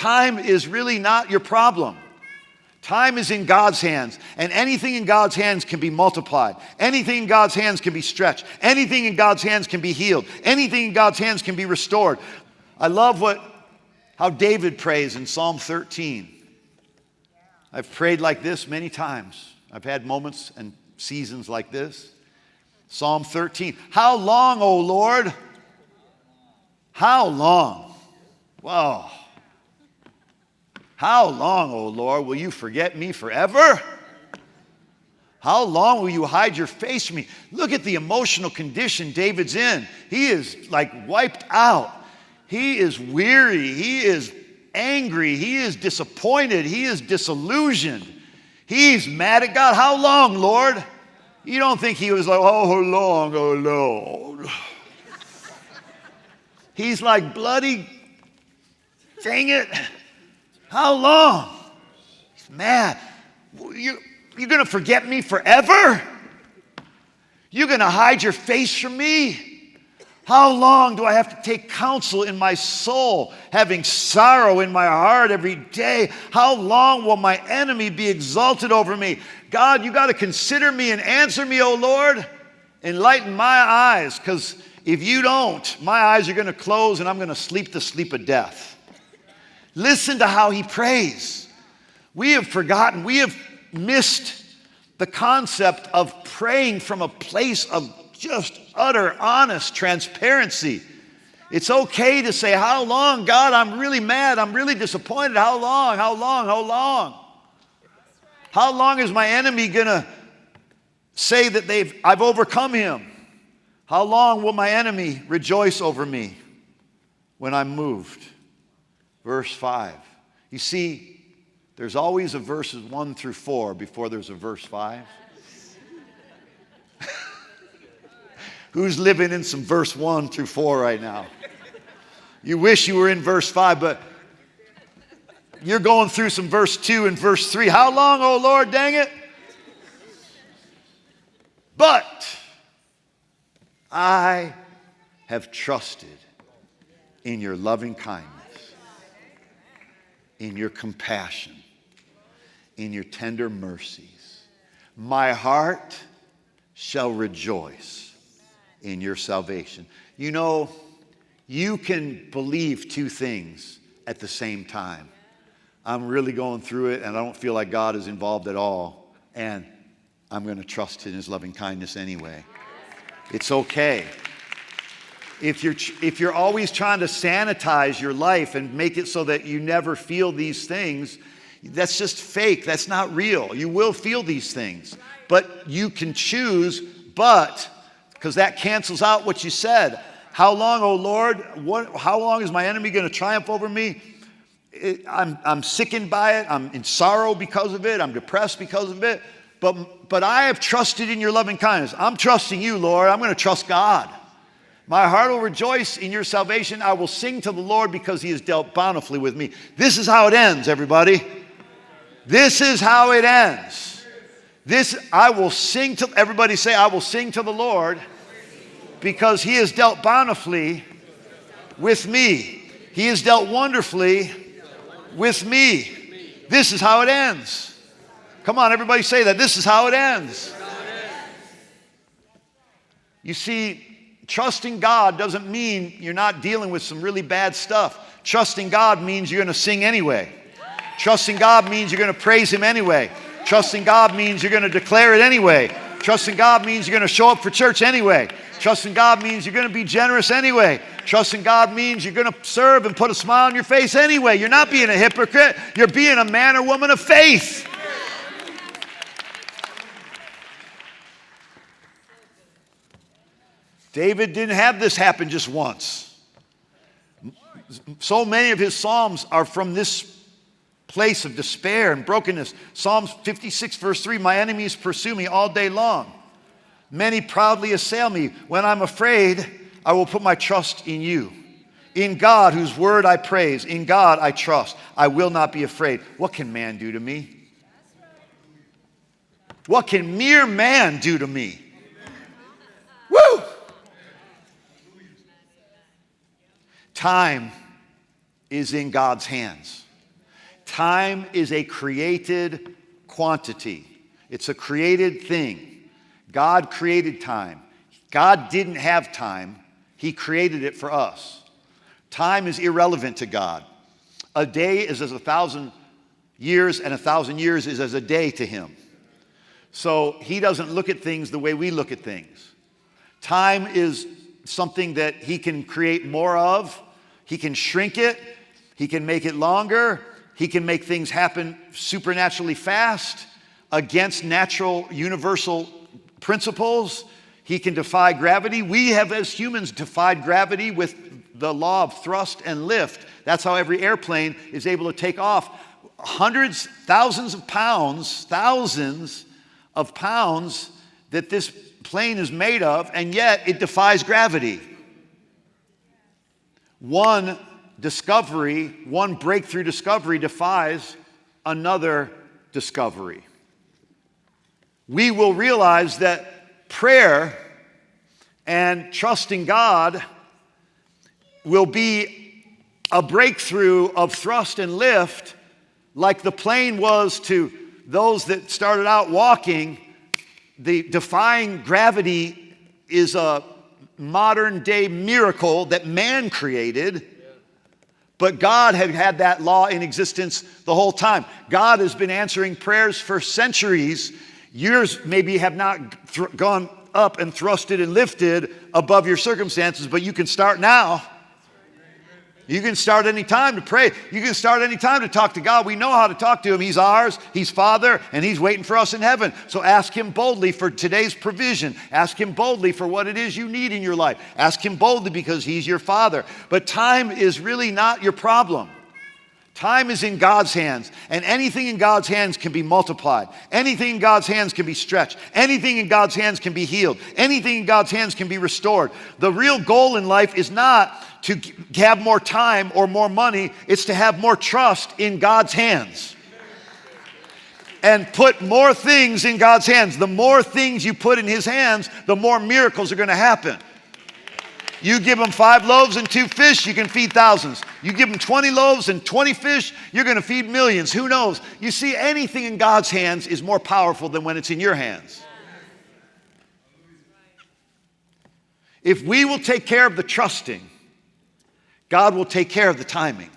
time is really not your problem. Time is in God's hands, and anything in God's hands can be multiplied. Anything in God's hands can be stretched. Anything in God's hands can be healed. Anything in God's hands can be restored. I love how David prays in Psalm 13. I've prayed like this many times. I've had moments and seasons like this. Psalm 13. How long, O Lord? How long? Whoa. How long, O Lord, will you forget me forever? How long will you hide your face from me? Look at the emotional condition David's in. He is like wiped out. He is weary. He is angry. He is disappointed. He is disillusioned. He's mad at God. How long, Lord? You don't think he was like, oh, how long, oh, Lord? He's like, bloody, dang it. How long? He's mad. You're going to forget me forever? You're going to hide your face from me? How long do I have to take counsel in my soul, having sorrow in my heart every day? How long will my enemy be exalted over me? God, you got to consider me and answer me, O Lord. Enlighten my eyes, because if you don't, my eyes are going to close and I'm going to sleep the sleep of death. Listen to how he prays. We have forgotten, we have missed the concept of praying from a place of just utter, honest transparency. It's okay to say, how long, God? I'm really mad. I'm really disappointed. How long? How long? How long? How long is my enemy going to say that I've overcome him? How long will my enemy rejoice over me when I'm moved? Verse 5. You see, there's always a verses 1 through 4 before there's a verse 5. Who's living in some verse 1 through 4 right now? You wish you were in verse 5, but you're going through some verse 2 and verse 3. How long, oh Lord, dang it? But I have trusted in your loving kindness, in your compassion, in your tender mercies. My heart shall rejoice in your salvation. You know, you can believe two things at the same time. I'm really going through it and I don't feel like God is involved at all. And I'm going to trust in his loving kindness anyway. It's okay. If you're always trying to sanitize your life and make it so that you never feel these things, that's just fake. That's not real. You will feel these things. But you can choose, because that cancels out what you said. How long, oh Lord? How long is my enemy going to triumph over me? I'm sickened by it. I'm in sorrow because of it. I'm depressed because of it. But I have trusted in your loving kindness. I'm trusting you, Lord. I'm going to trust God. My heart will rejoice in your salvation. I will sing to the Lord because he has dealt bountifully with me. This is how it ends, everybody. This is how it ends. I will sing to, everybody say, I will sing to the Lord because he has dealt bountifully with me. He has dealt wonderfully with me. This is how it ends. Come on, everybody say that. This is how it ends. You see, trusting God doesn't mean you're not dealing with some really bad stuff. Trusting God means you're going to sing anyway. Trusting God means you're going to praise him anyway. Trusting God means you're going to declare it anyway. Trusting God means you're going to show up for church anyway. Trusting God means you're going to be generous anyway. Trusting God means you're going to serve and put a smile on your face anyway. You're not being a hypocrite. You're being a man or woman of faith. David didn't have this happen just once. So many of his psalms are from this place of despair and brokenness. Psalms 56 verse 3, my enemies pursue me all day long. Many proudly assail me. When I'm afraid, I will put my trust in you. In God, whose word I praise. In God I trust. I will not be afraid. What can man do to me? What can mere man do to me? Woo! Time is in God's hands. Time is a created quantity. It's a created thing. God created time. God didn't have time. He created it for us. Time is irrelevant to God. A day is as 1,000 years, and 1,000 years is as a day to him. So he doesn't look at things the way we look at things. Time is something that he can create more of. He can shrink it. He can make it longer. He can make things happen supernaturally fast against natural universal principles. He can defy gravity. We have, as humans, defied gravity with the law of thrust and lift. That's how every airplane is able to take off. Hundreds, thousands of pounds that this plane is made of, and yet it defies gravity. One discovery, one breakthrough discovery defies another discovery. We will realize that prayer and trusting God will be a breakthrough of thrust and lift, like the plane was to those that started out walking. The defying gravity is a modern day miracle that man created, but God had had that law in existence the whole time. God has been answering prayers for centuries. Yours maybe have not gone up and thrusted and lifted above your circumstances, but you can start now. You can start any time to pray. You can start any time to talk to God. We know how to talk to him. He's ours. He's Father, and he's waiting for us in heaven. So ask him boldly for today's provision. Ask him boldly for what it is you need in your life. Ask him boldly because he's your Father. But time is really not your problem. Time is in God's hands, and anything in God's hands can be multiplied. Anything in God's hands can be stretched. Anything in God's hands can be healed. Anything in God's hands can be restored. The real goal in life is not to have more time or more money. It's to have more trust in God's hands and put more things in God's hands. The more things you put in his hands, the more miracles are going to happen. You give them 5 loaves and 2 fish, you can feed thousands. You give them 20 loaves and 20 fish, you're going to feed millions. Who knows? You see, anything in God's hands is more powerful than when it's in your hands. If we will take care of the trusting, God will take care of the timing.